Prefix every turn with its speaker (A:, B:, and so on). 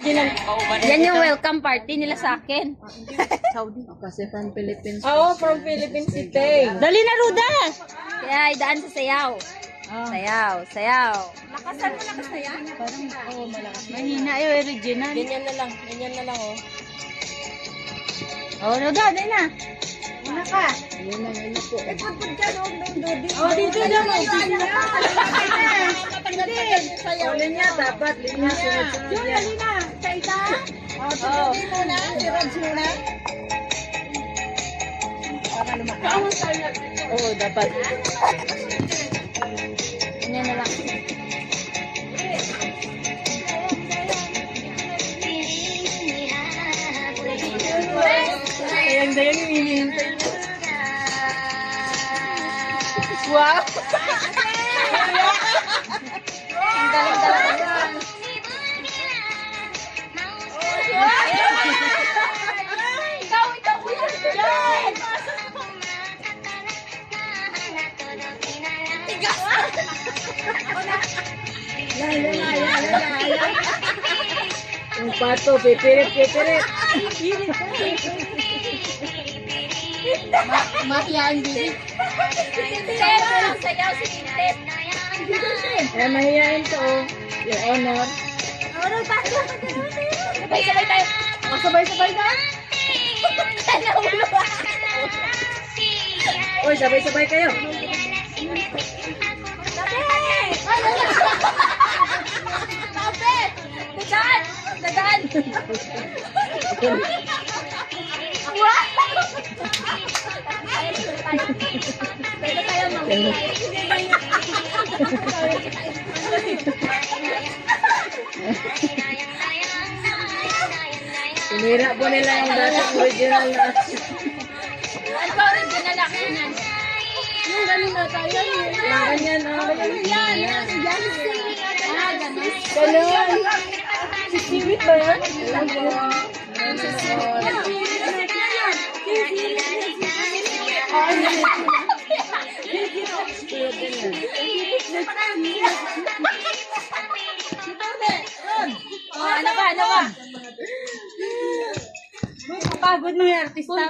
A: Yan yung welcome party nila sa akin.
B: Saudi. Kasi from Philippines.
C: Oo, from Philippines si Tay.
A: Dali na, Ruda! Kaya idaan sa sayaw. Sayaw, sayaw. Lakasan mo, nakasayaw?
B: Parang, malakas. Mahina yung original.
C: Ganyan na lang, oh.
A: Ruda, dali na.
B: Ayun na po.
C: Oh, dito na mo.
B: Uli niya, dapat. Linya, sunod-sunod yan. Oo, dapat.
A: Ganyan na lang.
B: Dayang-dayang yung hinihintay niya.
C: Wow!
A: Ang galing talaga. Ikaw, kuya.
B: Yung pato, pipirit. Mahiyain din.
A: Pero, sayaw si Tintip.
B: Kaya mahiyain to, oh. Your honor.
A: Sabay-sabay tayo.
B: Sabay-sabay na.
A: Naulo.
B: Uy, sabay-sabay kayo.
A: Dadan! Dadan! What? Pwede tayo
B: Sinira po nila yung dating original na.
A: Ano ba original action yan?
C: Yung ganun na tayo.
B: Ganyan, oh.
C: Yan.
B: Ganun.
C: Sisiwit ba yan?
A: Ano ba?
C: Pagod mo yung artista.